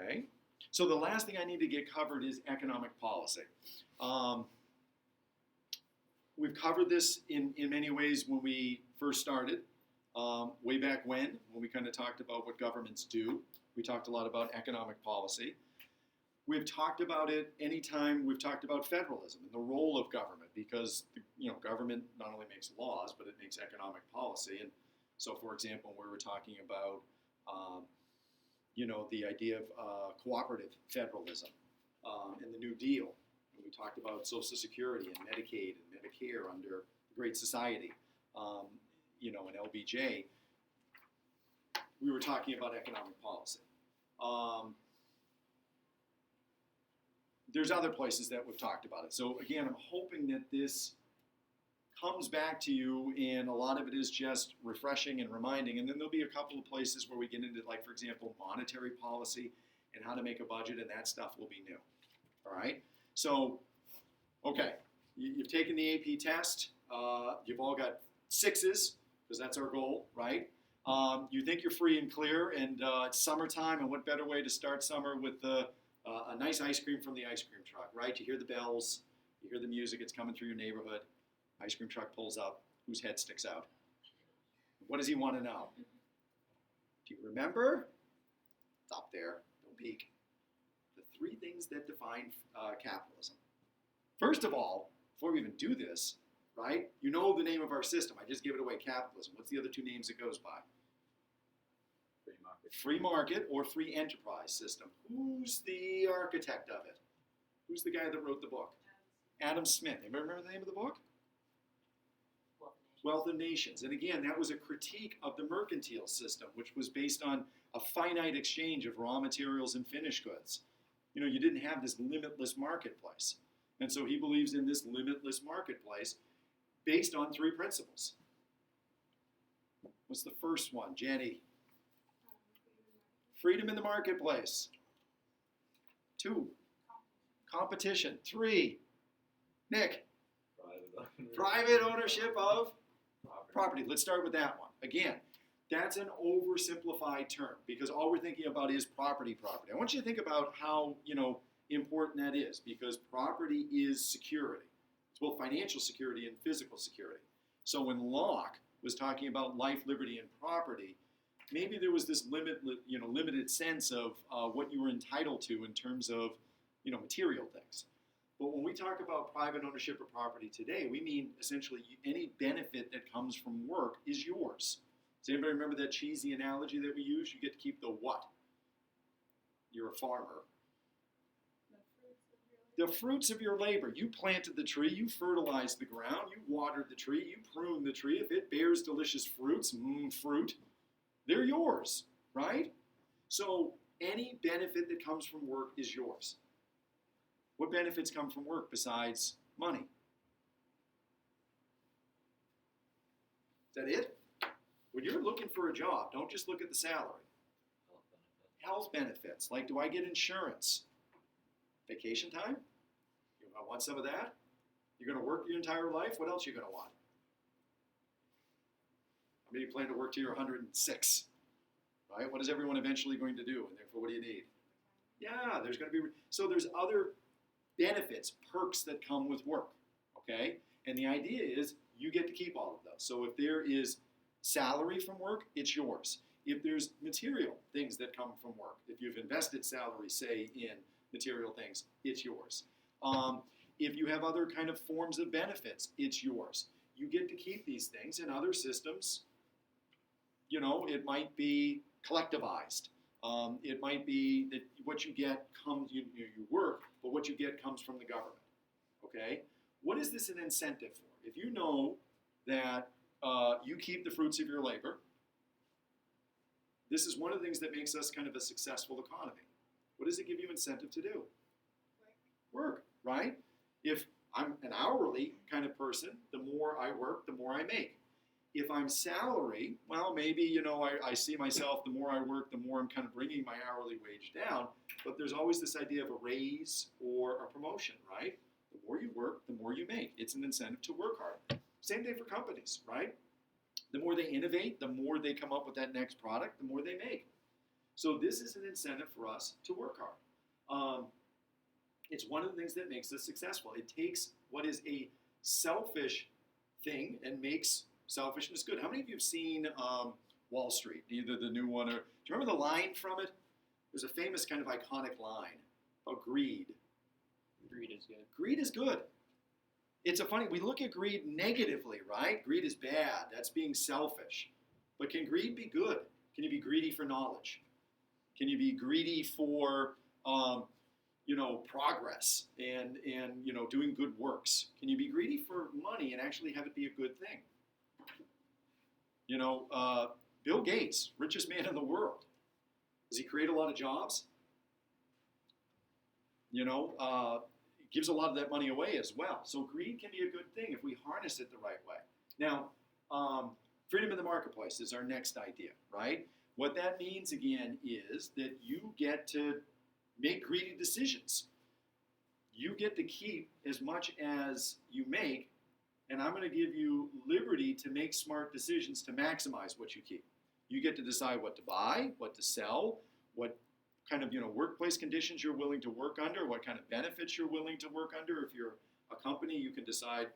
Okay. So the last thing I need to get covered is economic policy. Um, we've covered this in many ways when we first started, way back when we kind of talked about what governments do. We talked a lot about economic policy. We've talked about it anytime we've talked about federalism and the role of government, because government not only makes laws, but it makes economic policy. And so, for example, we were talking about the idea of cooperative federalism and the New Deal. And we talked about Social Security and Medicaid and Medicare under the Great Society, and LBJ. We were talking about economic policy. There's other places that we've talked about it. So again, I'm hoping that this comes back to you, and a lot of it is just refreshing and reminding. And then there'll be a couple of places where we get into, like, for example, monetary policy and how to make a budget, and that stuff will be new. All right? So, okay, you've taken the AP test. You've all got 6s, because that's our goal, right? You think you're free and clear, and it's summertime, and what better way to start summer with a nice ice cream from the ice cream truck, right? You hear the bells, you hear the music, it's coming through your neighborhood. Ice cream truck pulls up, whose head sticks out? What does he want to know? Do you remember? It's up there, don't peek. The 3 things that define capitalism. First of all, before we even do this, right, you know the name of our system. I just gave it away, capitalism. What's the other 2 names it goes by? Free market or free enterprise system. Who's the architect of it? Who's the guy that wrote the book? Adam Smith. Anybody remember the name of the book? Wealth of Nations. And again, that was a critique of the mercantile system, which was based on a finite exchange of raw materials and finished goods. You didn't have this limitless marketplace. And so he believes in this limitless marketplace based on 3 principles. What's the first one, Jenny? Freedom in the marketplace. 2, competition. 3, Nick. Private ownership of property. Let's start with that one. Again, that's an oversimplified term, because all we're thinking about is property. I want you to think about how, important that is, because property is security. It's both financial security and physical security. So when Locke was talking about life, liberty, and property, maybe there was this limited sense of what you were entitled to in terms of, material things. But when we talk about private ownership of property today, we mean essentially any benefit that comes from work is yours. Does anybody remember that cheesy analogy that we use? You get to keep the what? You're a farmer. The fruits of your labor. You planted the tree, you fertilized the ground, you watered the tree, you pruned the tree. If it bears delicious fruits, fruit, they're yours, right? So any benefit that comes from work is yours. What benefits come from work besides money? Is that it? When you're looking for a job, don't just look at the salary. Health benefits. Like, do I get insurance? Vacation time? I want some of that. You're going to work your entire life? What else are you going to want? I mean, you plan to work till you're 106, right? What is everyone eventually going to do? And therefore, what do you need? Yeah, there's going to be... So there's other benefits, perks that come with work, okay? And the idea is you get to keep all of those. So if there is salary from work, it's yours. If there's material things that come from work, if you've invested salary, say, in material things, it's yours. If you have other kind of forms of benefits, it's yours. You get to keep these things. In other systems, it might be collectivized. It might be that what you get comes, you work, but what you get comes from the government, okay? What is this an incentive for? If you know that you keep the fruits of your labor, this is one of the things that makes us kind of a successful economy. What does it give you incentive to do? Work, right? If I'm an hourly kind of person, the more I work, the more I make. If I'm salary, well, maybe, I see myself, the more I work, the more I'm kind of bringing my hourly wage down. But there's always this idea of a raise or a promotion, right? The more you work, the more you make. It's an incentive to work hard. Same thing for companies, right? The more they innovate, the more they come up with that next product, the more they make. So this is an incentive for us to work hard. It's one of the things that makes us successful. It takes what is a selfish thing and makes selfishness good. How many of you have seen Wall Street, either the new one or, do you remember the line from it? There's a famous kind of iconic line about greed. Greed is good. Greed is good. It's a funny, we look at greed negatively, right? Greed is bad. That's being selfish. But can greed be good? Can you be greedy for knowledge? Can you be greedy for, progress and doing good works? Can you be greedy for money and actually have it be a good thing? Bill Gates, richest man in the world. Does he create a lot of jobs? Gives a lot of that money away as well. So greed can be a good thing if we harness it the right way. Now, freedom in the marketplace is our next idea, right? What that means, again, is that you get to make greedy decisions. You get to keep as much as you make, and I'm going to give you liberty to make smart decisions to maximize what you keep. You get to decide what to buy, what to sell, what kind of workplace conditions you're willing to work under, what kind of benefits you're willing to work under. If you're a company, you can decide,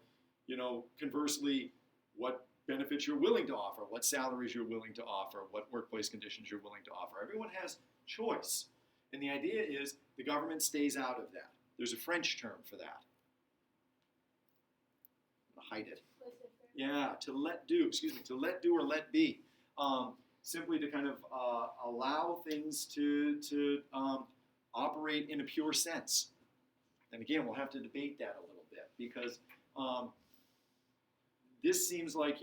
conversely, what benefits you're willing to offer, what salaries you're willing to offer, what workplace conditions you're willing to offer. Everyone has choice. And the idea is the government stays out of that. There's a French term for that. I'll hide it. Yeah, to let do or let be. Simply to kind of allow things to operate in a pure sense. And again, we'll have to debate that a little bit because this seems like,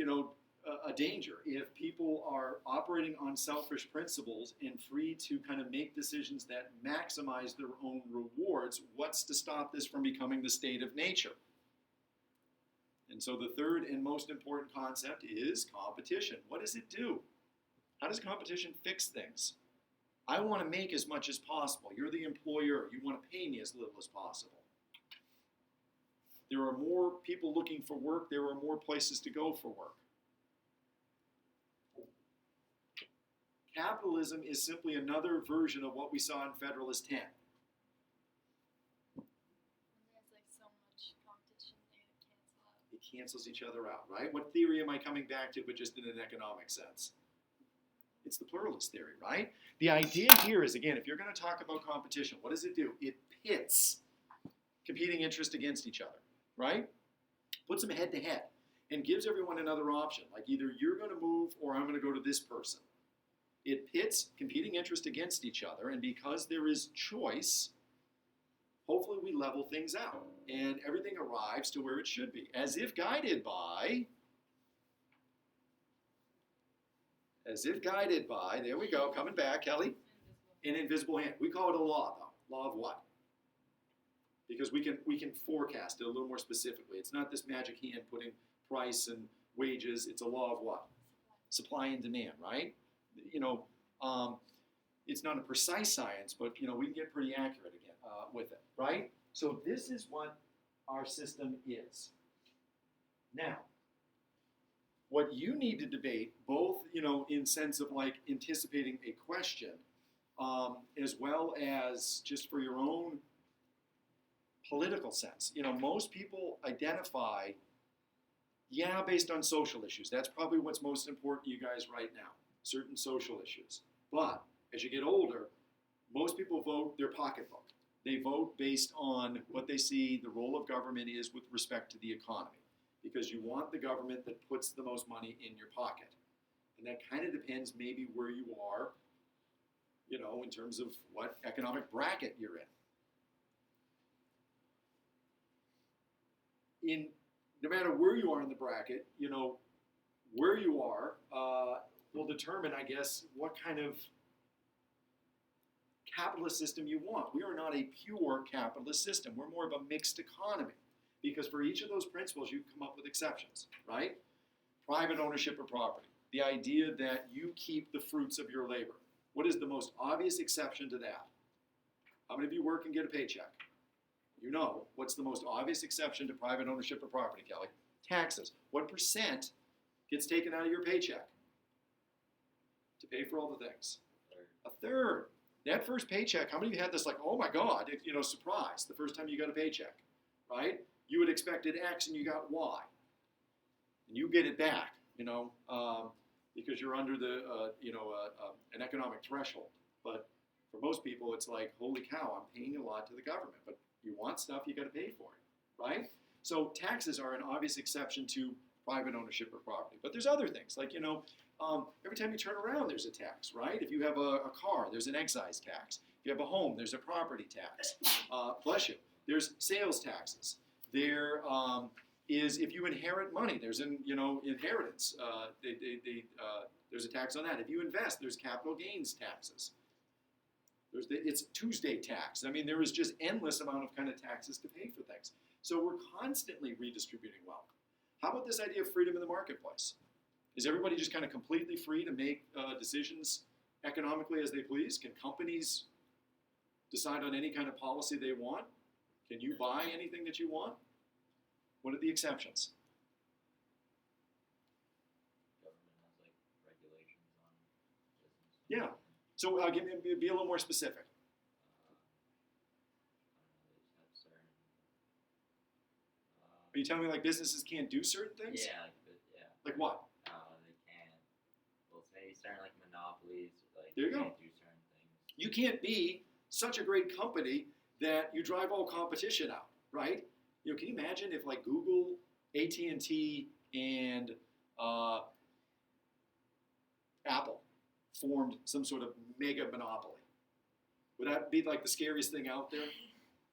a danger. If people are operating on selfish principles and free to kind of make decisions that maximize their own rewards, what's to stop this from becoming the state of nature? And so the third and most important concept is competition. What does it do? How does competition fix things? I want to make as much as possible. You're the employer. You want to pay me as little as possible. There are more people looking for work. There are more places to go for work. Capitalism is simply another version of what we saw in Federalist 10. There's so much competition there to cancel out. It cancels each other out, right? What theory am I coming back to, but just in an economic sense? It's the pluralist theory, right? The idea here is, again, if you're going to talk about competition, what does it do? It pits competing interests against each other, right? Puts them head to head and gives everyone another option. Like either you're going to move or I'm going to go to this person. It pits competing interests against each other, and because there is choice, hopefully we level things out and everything arrives to where it should be, as if guided by, there we go, coming back, Kelly, an invisible hand. We call it a law, though. Law of what? Because we can forecast it a little more specifically. It's not this magic hand putting price and wages. It's a law of what? Supply and demand, right? It's not a precise science, but we can get pretty accurate again with it, right? So this is what our system is. Now, what you need to debate, both in sense of like anticipating a question, as well as just for your own political sense. Most people identify, based on social issues. That's probably what's most important to you guys right now. Certain social issues. But as you get older, most people vote their pocketbook. They vote based on what they see the role of government is with respect to the economy, because you want the government that puts the most money in your pocket. And that kind of depends maybe where you are, in terms of what economic bracket you're in. No matter where you are in the bracket, where you are will determine, I guess, what kind of capitalist system you want. We are not a pure capitalist system. We're more of a mixed economy, because for each of those principles, you come up with exceptions, right? Private ownership of property, the idea that you keep the fruits of your labor. What is the most obvious exception to that? How many of you work and get a paycheck? What's the most obvious exception to private ownership of property, Kelly? Taxes. What % gets taken out of your paycheck to pay for all the things? A third. That first paycheck, how many of you had this like, oh my God, surprise, the first time you got a paycheck, right? You had expected X and you got Y. And you get it back, because you're under an economic threshold. But for most people, it's like, holy cow, I'm paying a lot to the government. But you want stuff, you got to pay for it, right? So taxes are an obvious exception to private ownership of property. But there's other things, like, every time you turn around, there's a tax, right? If you have a car, there's an excise tax. If you have a home, there's a property tax. Bless you. There's sales taxes. There is, if you inherit money, there's inheritance. There's a tax on that. If you invest, there's capital gains taxes. It's Tuesday tax. I mean, there is just endless amount of kind of taxes to pay for things. So we're constantly redistributing wealth. How about this idea of freedom in the marketplace? Is everybody just kind of completely free to make decisions economically as they please? Can companies decide on any kind of policy they want? Can you buy anything that you want? What are the exceptions? Government has like regulations on business. Yeah. So be a little more specific. I don't know, they just have certain. Are you telling me like businesses can't do certain things? Yeah, Like what? they can. Well, say certain like monopolies, like There you they go. can't do certain things. You can't be such a great company that you drive all competition out, right? Can you imagine if like Google, AT&T, and Apple formed some sort of mega monopoly? Would that be like the scariest thing out there?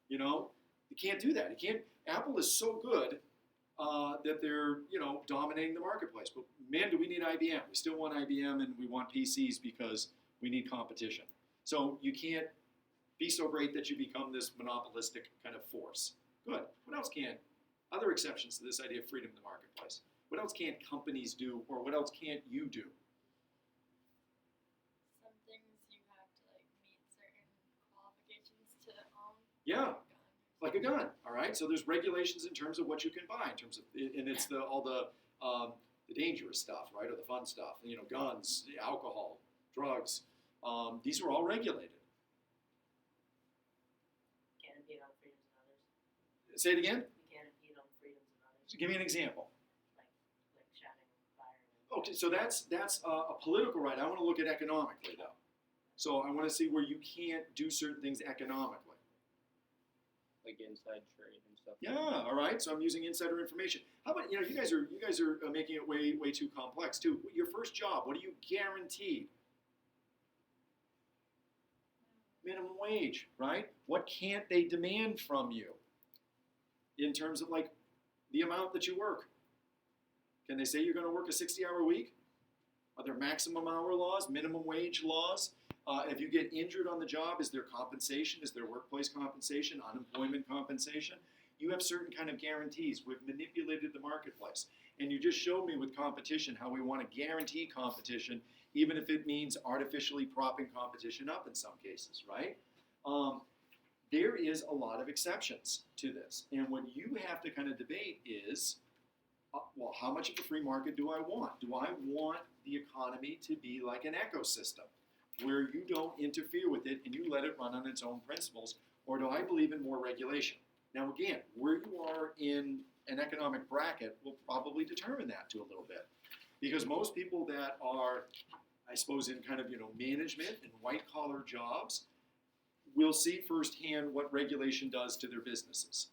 You can't do that. Apple is so good that they're, dominating the marketplace. But man, do we need IBM? We still want IBM and we want PCs because we need competition. So you can't be so great that you become this monopolistic kind of force. Good. What else can? Other exceptions to this idea of freedom in the marketplace. What else can't companies do, or what else can't you do? Some things you have to like meet certain qualifications to own. Yeah. a gun. Like a gun, all right? So there's regulations in terms of what you can buy, in terms of, and it's all the dangerous stuff, right, or the fun stuff. Guns, alcohol, drugs. These are all regulated. Can't impede on freedoms of others. Say it again. We can't impede on freedoms of others, So give me an example. like shouting fire. Okay, so that's a political right. I want to look at economically though. So I want to see where you can't do certain things economically. Like inside trade and stuff. Yeah, all right. So I'm using insider information. How about you guys are making it way too complex too. Your first job, what are you guaranteed? Minimum wage, right? What can't they demand from you in terms of like the amount that you work? Can they say you're going to work a 60-hour week? Are there maximum hour laws, minimum wage laws? If you get injured on the job, is there compensation? Is there workplace compensation, unemployment compensation? You have certain kind of guarantees. We've manipulated the marketplace. And you just showed me with competition how we want to guarantee competition, even if it means artificially propping competition up in some cases, right? There is a lot of exceptions to this. And what you have to kind of debate is, well, how much of a free market do I want? Do I want the economy to be like an ecosystem where you don't interfere with it and you let it run on its own principles? Or do I believe in more regulation? Now, again, where you are in an economic bracket will probably determine that to a little bit. Because most people that are, I suppose, in kind of, management and white-collar jobs will see firsthand what regulation does to their businesses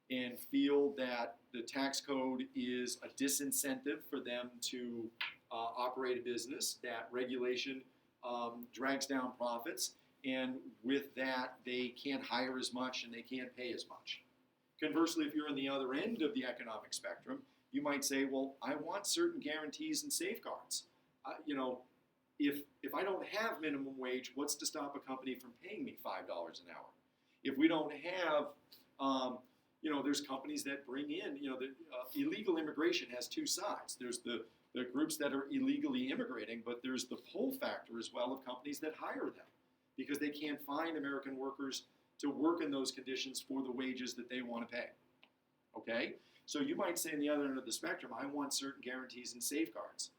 and feel that the tax code is a disincentive for them to operate a business, that regulation drags down profits, and with that, they can't hire as much and they can't pay as much. Conversely, if you're on the other end of the economic spectrum, you might say, well, I want certain guarantees and safeguards. If I don't have minimum wage, what's to stop a company from paying me $5 an hour? If we don't have, there's companies that bring in, illegal immigration has two sides. There's the groups that are illegally immigrating, but there's the pull factor as well of companies that hire them because they can't find American workers to work in those conditions for the wages that they want to pay. Okay? So you might say on the other end of the spectrum, I want certain guarantees and safeguards.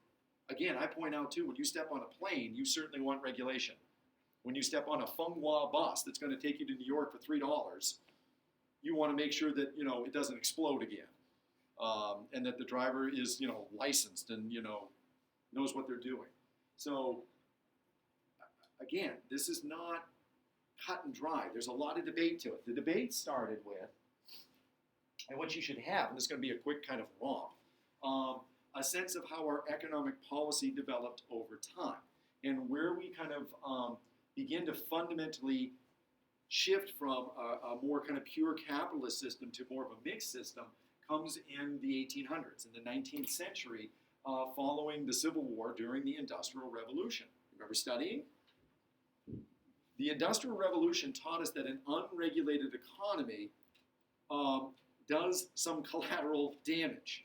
Again, I point out too, when you step on a plane, you certainly want regulation. When you step on a Funghua bus that's going to take you to New York for $3, you want to make sure that, you know, it doesn't explode again. And that the driver is, you know, licensed and, you know, knows what they're doing. So, again, this is not cut and dry. There's a lot of debate to it. The debate started with, and what you should have, and this is going to be a quick kind of romp, a sense of how our economic policy developed over time and where we kind of begin to fundamentally shift from a more kind of pure capitalist system to more of a mixed system comes in the 1800s, in the 19th century, following the Civil War during the Industrial Revolution. Remember studying? The Industrial Revolution taught us that an unregulated economy does some collateral damage,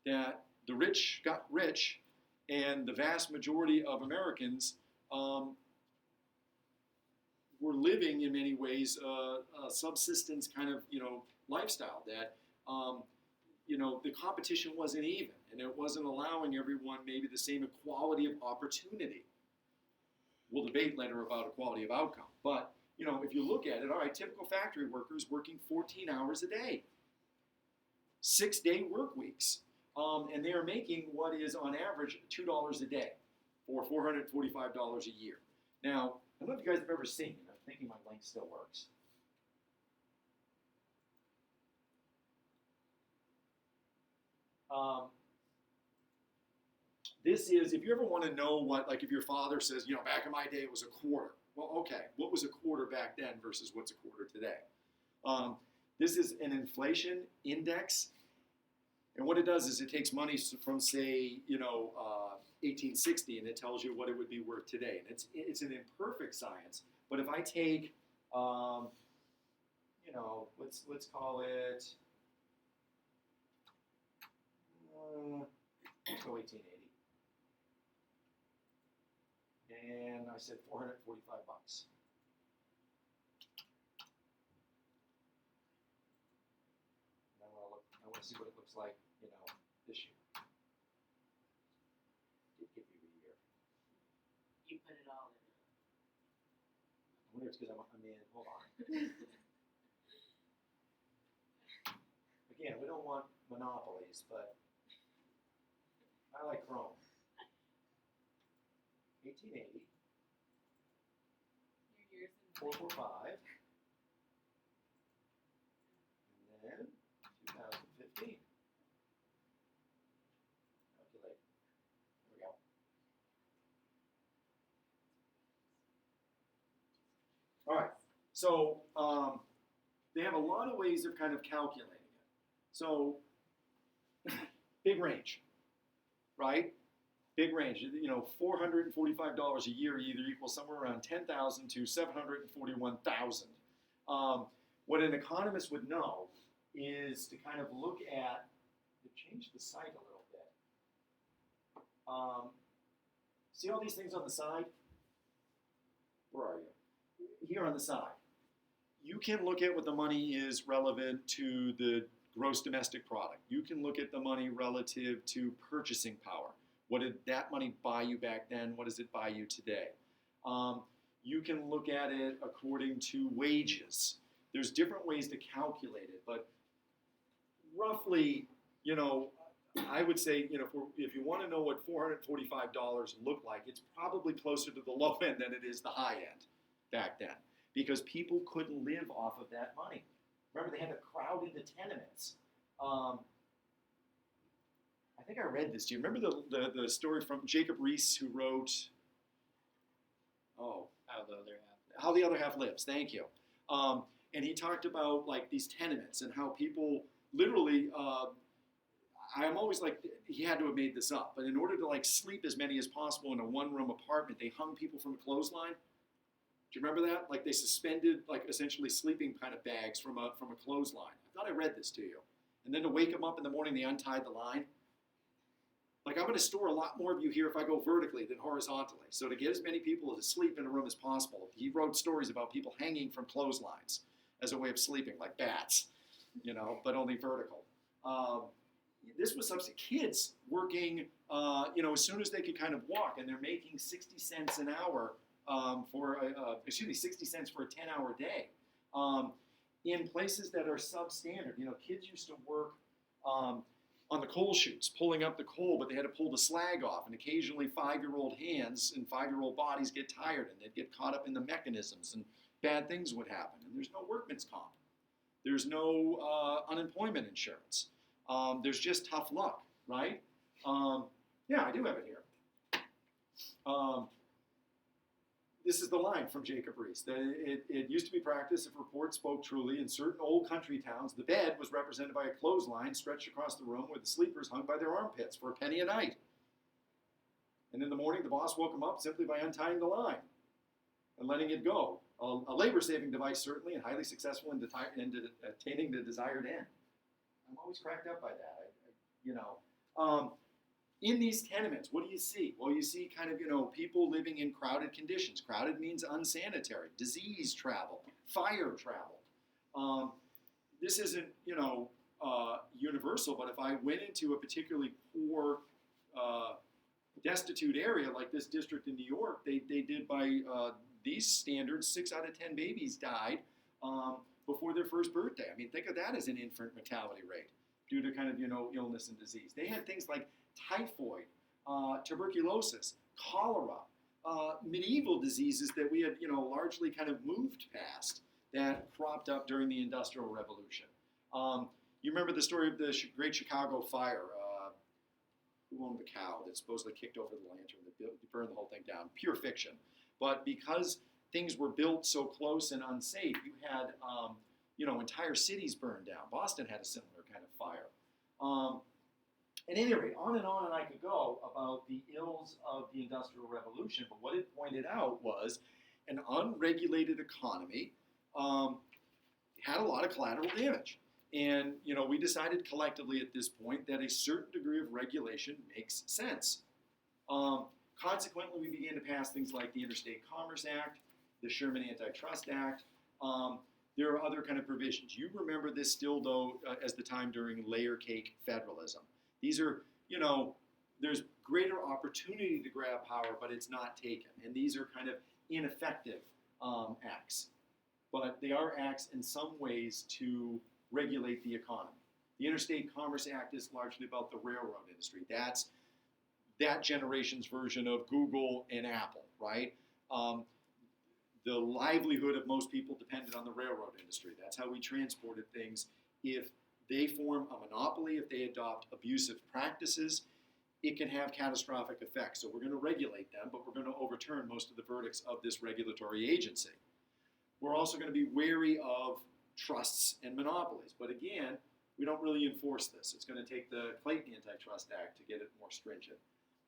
that the rich got rich and the vast majority of Americans were living in many ways a subsistence kind of, you know, lifestyle, that you know, the competition wasn't even, and it wasn't allowing everyone maybe the same equality of opportunity. We'll debate later about equality of outcome, but you know, if you look at it, all right, typical factory workers working 14 hours a day, 6-day work weeks, and they are making what is on average $2 a day, or $445 a year. Now, I don't know if you guys have ever seen, I'm thinking my link still works. This is, if you ever want to know what, like if your father says, you know, back in my day it was a quarter. Well, okay, what was a quarter back then versus what's a quarter today? This is an inflation index, and what it does is it takes money from, say, you know, 1860, and it tells you what it would be worth today. And it's an imperfect science, but if I take, you know, let's call it, let's go 1880. And I said $445. And I want to see what it looks like, you know, this year. Did give you a year. You put it all in. I wonder if it's because I'm in. Hold on. Again, we don't want monopolies, but I like Chrome. 1880, New Year's and 445, and then 2015. Calculate. There we go. All right. So they have a lot of ways of kind of calculating it. So big range, right? Big range, you know, $445 a year either equals somewhere around $10,000 to $741,000. What an economist would know is to kind of look at, to change the site a little bit. See all these things on the side? Where are you? Here on the side. You can look at what the money is relevant to the gross domestic product. You can look at the money relative to purchasing power. What did that money buy you back then? What does it buy you today? You can look at it according to wages. There's different ways to calculate it, but roughly, you know, I would say, you know, if you want to know what $445 looked like, it's probably closer to the low end than it is the high end back then, because people couldn't live off of that money. Remember, they had to crowd into tenements. I think I read this. Do you remember the story from Jacob Riis, who wrote, How the Other Half Lives? Thank you. And he talked about like these tenements and how people literally, I'm always like, he had to have made this up, but in order to like sleep as many as possible in a one-room apartment, they hung people from a clothesline. Do you remember that? Like they suspended like essentially sleeping kind of bags from a clothesline. I thought I read this to you. And then to wake them up in the morning, they untied the line. Like, I'm going to store a lot more of you here if I go vertically than horizontally. So to get as many people to sleep in a room as possible, he wrote stories about people hanging from clotheslines as a way of sleeping, like bats, you know, but only vertical. This was some kids working, you know, as soon as they could kind of walk, and they're making 60 cents an hour 60 cents for a 10-hour day. In places that are substandard, kids used to work on the coal chutes, pulling up the coal, but they had to pull the slag off, and occasionally 5-year-old hands and 5-year-old bodies get tired, and they'd get caught up in the mechanisms, and bad things would happen. And there's no workman's comp. There's no unemployment insurance. There's just tough luck, right? Yeah, I do have it here. This is the line from Jacob Riis. It used to be practice, if report spoke truly, in certain old country towns, the bed was represented by a clothesline stretched across the room with the sleepers hung by their armpits for a penny a night. And in the morning, the boss woke them up simply by untying the line and letting it go. A labor-saving device, certainly, and highly successful in attaining the desired end. I'm always cracked up by that. In these tenements, what do you see? Well, you see kind of, people living in crowded conditions. Crowded means unsanitary, disease travel, fire travel. This isn't, universal, but if I went into a particularly poor, destitute area like this district in New York, they did by these standards, 6 out of 10 babies died before their first birthday. I mean, think of that as an infant mortality rate due to kind of, illness and disease. They had things like typhoid, tuberculosis, cholera, medieval diseases that we had, largely kind of moved past that cropped up during the Industrial Revolution. You remember the story of the Great Chicago Fire? Who owned the cow that supposedly kicked over the lantern that burned the whole thing down? Pure fiction. But because things were built so close and unsafe, you had, entire cities burned down. Boston had a similar kind of fire. At any rate, on and I could go about the ills of the Industrial Revolution, but what it pointed out was an unregulated economy had a lot of collateral damage. And, we decided collectively at this point that a certain degree of regulation makes sense. Consequently, we began to pass things like the Interstate Commerce Act, the Sherman Antitrust Act. There are other kind of provisions. You remember this still, though, as the time during layer cake federalism. These are, there's greater opportunity to grab power, but it's not taken. And these are kind of ineffective acts. But they are acts in some ways to regulate the economy. The Interstate Commerce Act is largely about the railroad industry. That's that generation's version of Google and Apple, right? The livelihood of most people depended on the railroad industry. That's how we transported things. If they form a monopoly, if they adopt abusive practices, it can have catastrophic effects. So we're going to regulate them, but we're going to overturn most of the verdicts of this regulatory agency. We're also going to be wary of trusts and monopolies. But again, we don't really enforce this. It's going to take the Clayton Antitrust Act to get it more stringent.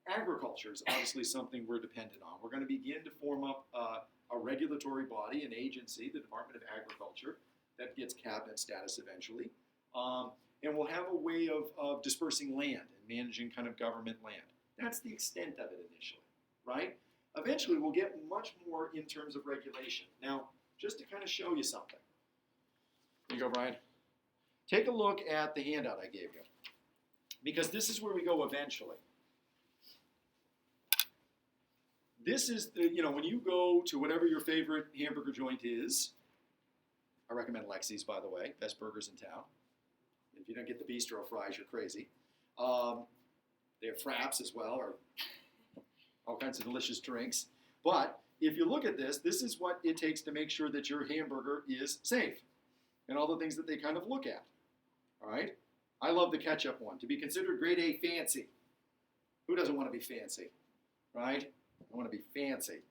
Agriculture is obviously something we're dependent on. We're going to begin to form up a regulatory body, an agency, the Department of Agriculture, that gets cabinet status eventually. And we'll have a way of dispersing land and managing kind of government land. That's the extent of it initially, right? Eventually, we'll get much more in terms of regulation. Now, just to kind of show you something. Here you go, Brian. Take a look at the handout I gave you, because this is where we go eventually. This is the, when you go to whatever your favorite hamburger joint is, I recommend Lexi's, by the way, best burgers in town. If you don't get the bistro fries, you're crazy. They have fraps as well, or all kinds of delicious drinks. But if you look at this, this is what it takes to make sure that your hamburger is safe, and all the things that they kind of look at. All right? I love the ketchup one. To be considered grade A fancy. Who doesn't want to be fancy? Right? I want to be fancy.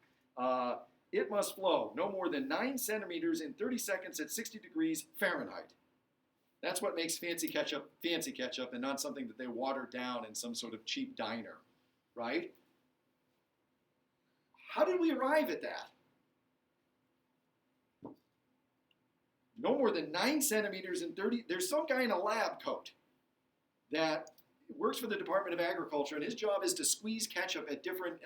It must flow no more than 9 centimeters in 30 seconds at 60 degrees Fahrenheit. That's what makes fancy ketchup, and not something that they water down in some sort of cheap diner, right? How did we arrive at that? No more than 9 centimeters in 30. There's some guy in a lab coat that works for the Department of Agriculture, and his job is to squeeze ketchup at different,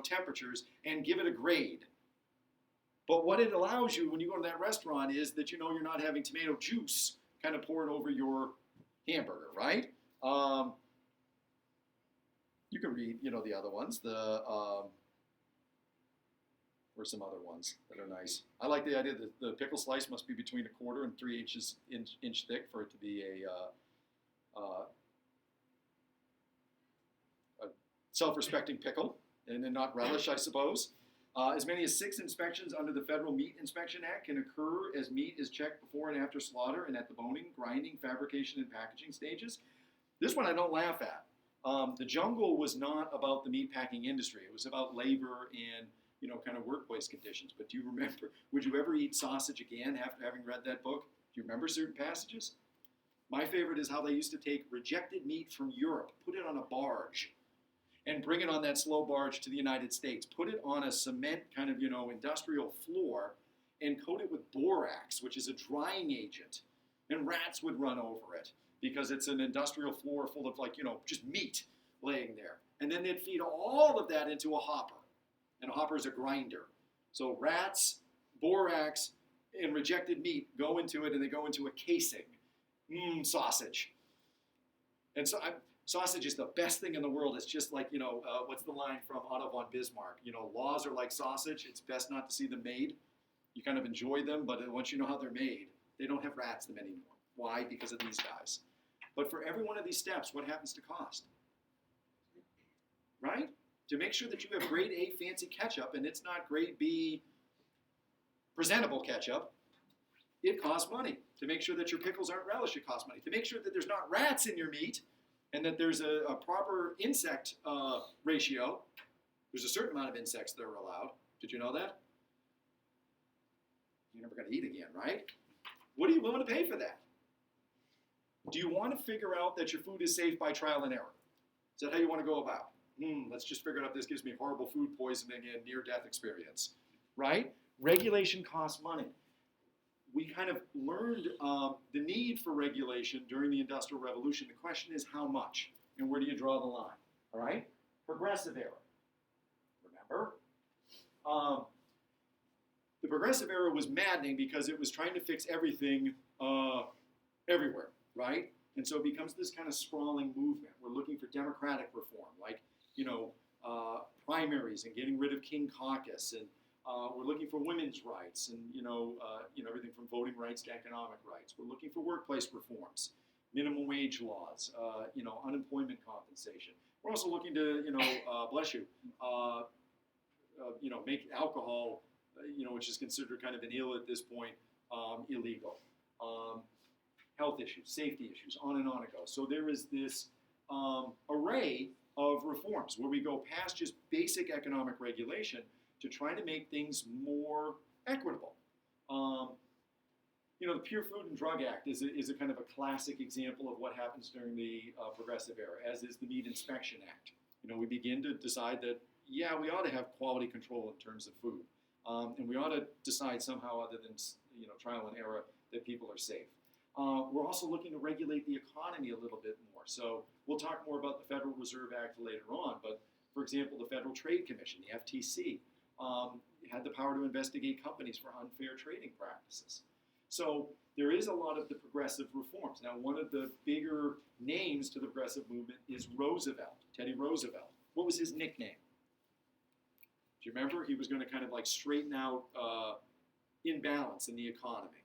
temperatures and give it a grade. But what it allows you when you go to that restaurant is that you're not having tomato juice kind of poured over your hamburger, right? You can read, the other ones. or some other ones that are nice. I like the idea that the pickle slice must be between 1/4 and 3 inch thick for it to be a self-respecting pickle, and then not relish, I suppose. As many as 6 inspections under the Federal Meat Inspection Act can occur as meat is checked before and after slaughter and at the boning, grinding, fabrication, and packaging stages. This one I don't laugh at. The jungle was not about the meat packing industry. It was about labor and kind of workplace conditions. But do you remember, would you ever eat sausage again after having read that book? Do you remember certain passages? My favorite is how they used to take rejected meat from Europe, put it on a barge, and bring it on that slow barge to the United States, put it on a cement kind of, industrial floor, and coat it with borax, which is a drying agent. And rats would run over it because it's an industrial floor full of just meat laying there. And then they'd feed all of that into a hopper. And a hopper is a grinder. So rats, borax, and rejected meat go into it, and they go into a casing. Sausage. And so sausage is the best thing in the world. It's just like, what's the line from Otto von Bismarck? Laws are like sausage. It's best not to see them made. You kind of enjoy them, but once you know how they're made, they don't have rats in them anymore. Why? Because of these guys. But for every one of these steps, what happens to cost? Right? To make sure that you have grade A fancy ketchup and it's not grade B presentable ketchup, it costs money. To make sure that your pickles aren't relish, it costs money. To make sure that there's not rats in your meat and that there's a proper insect ratio, there's a certain amount of insects that are allowed. Did you know that? You're never going to eat again, right? What are you willing to pay for that? Do you want to figure out that your food is safe by trial and error? Is that how you want to go about? Let's just figure out if this gives me horrible food poisoning and near-death experience, right? Regulation costs money. We kind of learned the need for regulation during the Industrial Revolution. The question is how much, and where do you draw the line, all right? Progressive era, remember? The Progressive era was maddening because it was trying to fix everything everywhere, right? And so it becomes this kind of sprawling movement. We're looking for democratic reform, like primaries and getting rid of King Caucus, and we're looking for women's rights, and everything from voting rights to economic rights. We're looking for workplace reforms, minimum wage laws, unemployment compensation. We're also looking to, bless you, make alcohol, which is considered kind of an ill at this point, illegal. Health issues, safety issues, on and on it goes. So there is this array of reforms where we go past just basic economic regulation to try to make things more equitable. The Pure Food and Drug Act is a kind of a classic example of what happens during the Progressive era, as is the Meat Inspection Act. We begin to decide that, we ought to have quality control in terms of food. And we ought to decide somehow, other than trial and error, that people are safe. We're also looking to regulate the economy a little bit more. So we'll talk more about the Federal Reserve Act later on. But for example, the Federal Trade Commission, the FTC, had the power to investigate companies for unfair trading practices. So there is a lot of the progressive reforms. Now, one of the bigger names to the progressive movement is Roosevelt, Teddy Roosevelt. What was his nickname? Do you remember? He was going to kind of like straighten out imbalance in the economy.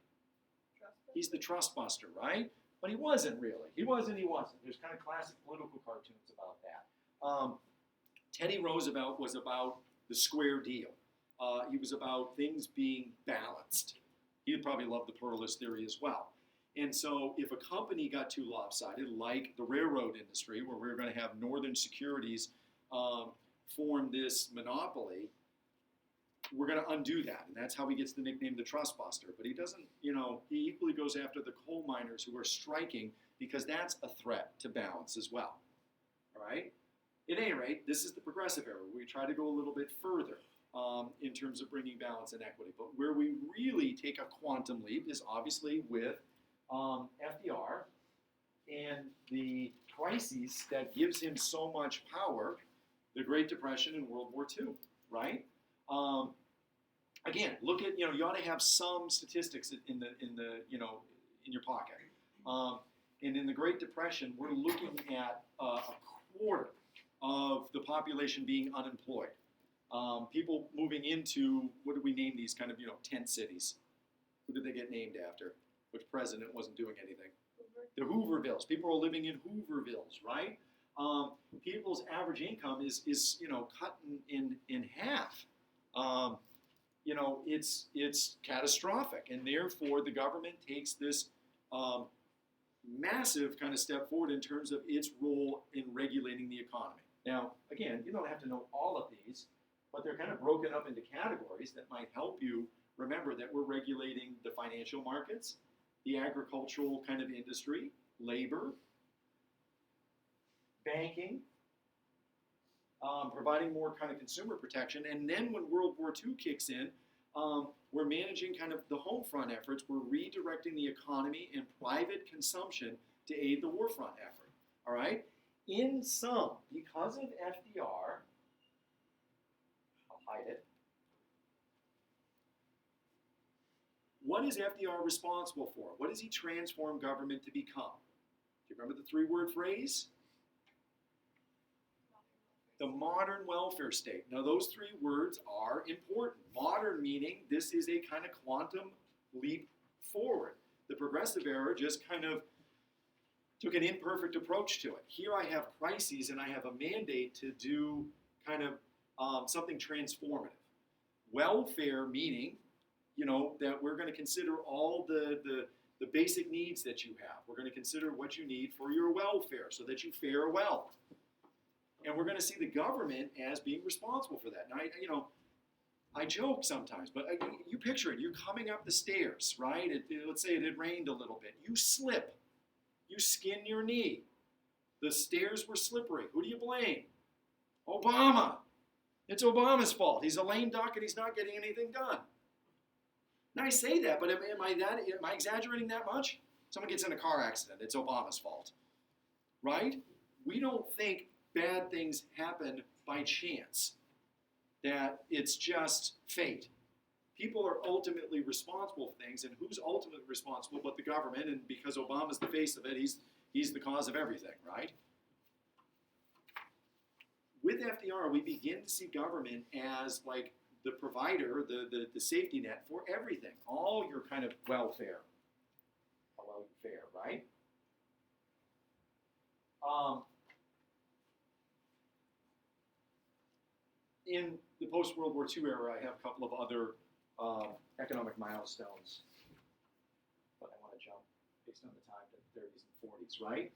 He's the trust buster, right? But he wasn't really. He wasn't. There's kind of classic political cartoons about that. Teddy Roosevelt was about the square deal. He was about things being balanced. He'd probably love the pluralist theory as well. And so if a company got too lopsided, like the railroad industry, where we were going to have Northern Securities form this monopoly, we're going to undo that. And that's how he gets the nickname the Trust Buster. But he doesn't, he equally goes after the coal miners who are striking, because that's a threat to balance as well. All right? At any rate, this is the progressive era. We try to go a little bit further in terms of bringing balance and equity. But where we really take a quantum leap is obviously with FDR and the crises that gives him so much power, the Great Depression and World War II, right? Again, look at, you ought to have some statistics in your pocket. And in the Great Depression, we're looking at a quarter of the population being unemployed. People moving into, what did we name these kind of, tent cities? Who did they get named after? Which president wasn't doing anything? The Hoovervilles. People are living in Hoovervilles, right? People's average income is cut in half. It's catastrophic, and therefore the government takes this massive kind of step forward in terms of its role in regulating the economy. Now, again, you don't have to know all of these, but they're kind of broken up into categories that might help you remember that we're regulating the financial markets, the agricultural kind of industry, labor, banking, providing more kind of consumer protection. And then when World War II kicks in, we're managing kind of the home front efforts. We're redirecting the economy and private consumption to aid the war front effort. All right? In sum, because of FDR, I'll hide it. What is FDR responsible for? What does he transform government to become? Do you remember the three-word phrase? The modern welfare state. Now, those three words are important. Modern meaning this is a kind of quantum leap forward. The progressive era just kind of took an imperfect approach to it. Here I have crises and I have a mandate to do kind of something transformative. Welfare meaning, that we're going to consider all the basic needs that you have. We're going to consider what you need for your welfare so that you fare well. And we're going to see the government as being responsible for that. Now, I joke sometimes, but you picture it. You're coming up the stairs, right? Let's say it had rained a little bit. You slip. You skin your knee. The stairs were slippery. Who do you blame? Obama. It's Obama's fault. He's a lame duck and he's not getting anything done. Now I say that, but am I exaggerating that much? Someone gets in a car accident. It's Obama's fault, right? We don't think bad things happen by chance, that it's just fate. People are ultimately responsible for things, and who's ultimately responsible but the government? And because Obama's the face of it, he's the cause of everything, right? With FDR, we begin to see government as like the provider, the safety net for everything, all your kind of welfare, right? In the post-World War II era, I have a couple of other economic milestones, but I want to jump based on the time to the 30s and 40s, right?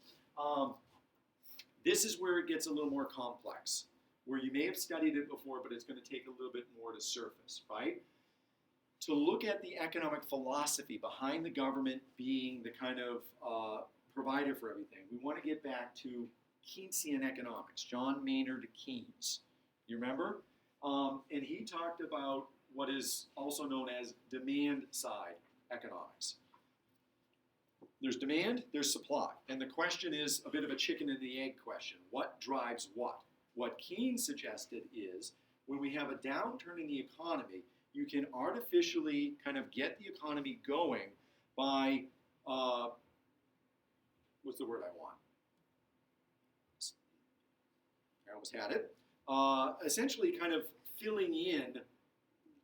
This is where it gets a little more complex, where you may have studied it before, but it's going to take a little bit more to surface, right? To look at the economic philosophy behind the government being the kind of provider for everything, we want to get back to Keynesian economics, John Maynard Keynes. You remember? And he talked about what is also known as demand-side economics. There's demand, there's supply. And the question is a bit of a chicken and the egg question. What drives what? What Keynes suggested is when we have a downturn in the economy, you can artificially kind of get the economy going by, what's the word I want? I almost had it. Essentially kind of filling in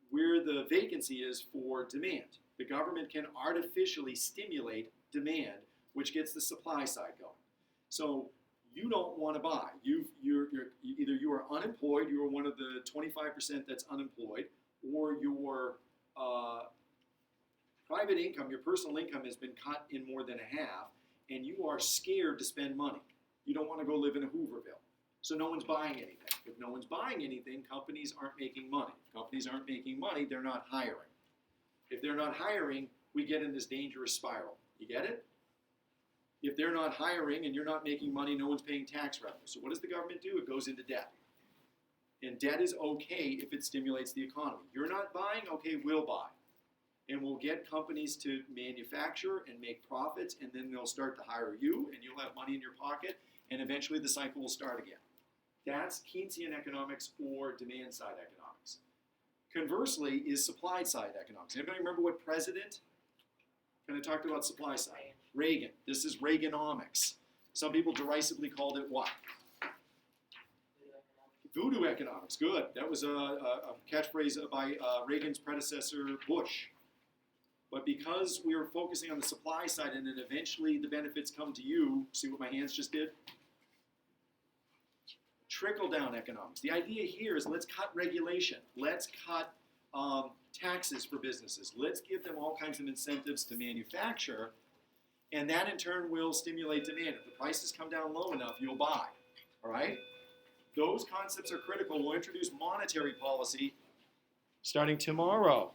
where the vacancy is for demand. The government can artificially stimulate demand, which gets the supply side going. So you don't want to buy. Either you are unemployed, you are one of the 25% that's unemployed, or your private income, your personal income has been cut in more than a half, and you are scared to spend money. You don't want to go live in a Hooverville. So no one's buying anything. If no one's buying anything, companies aren't making money. If companies aren't making money, they're not hiring. If they're not hiring, we get in this dangerous spiral. You get it? If they're not hiring and you're not making money, no one's paying tax revenue. So what does the government do? It goes into debt. And debt is okay if it stimulates the economy. You're not buying? Okay, we'll buy. And we'll get companies to manufacture and make profits, and then they'll start to hire you, and you'll have money in your pocket, and eventually the cycle will start again. That's Keynesian economics or demand-side economics. Conversely is supply-side economics. Anybody remember what president kind of talked about supply side? Reagan. This is Reaganomics. Some people derisively called it what? Voodoo economics, good. That was a catchphrase by Reagan's predecessor, Bush. But because we are focusing on the supply side and then eventually the benefits come to you, see what my hands just did? Trickle-down economics. The idea here is let's cut regulation. Let's cut taxes for businesses. Let's give them all kinds of incentives to manufacture, and that in turn will stimulate demand. If the prices come down low enough, you'll buy. All right? Those concepts are critical. We'll introduce monetary policy starting tomorrow.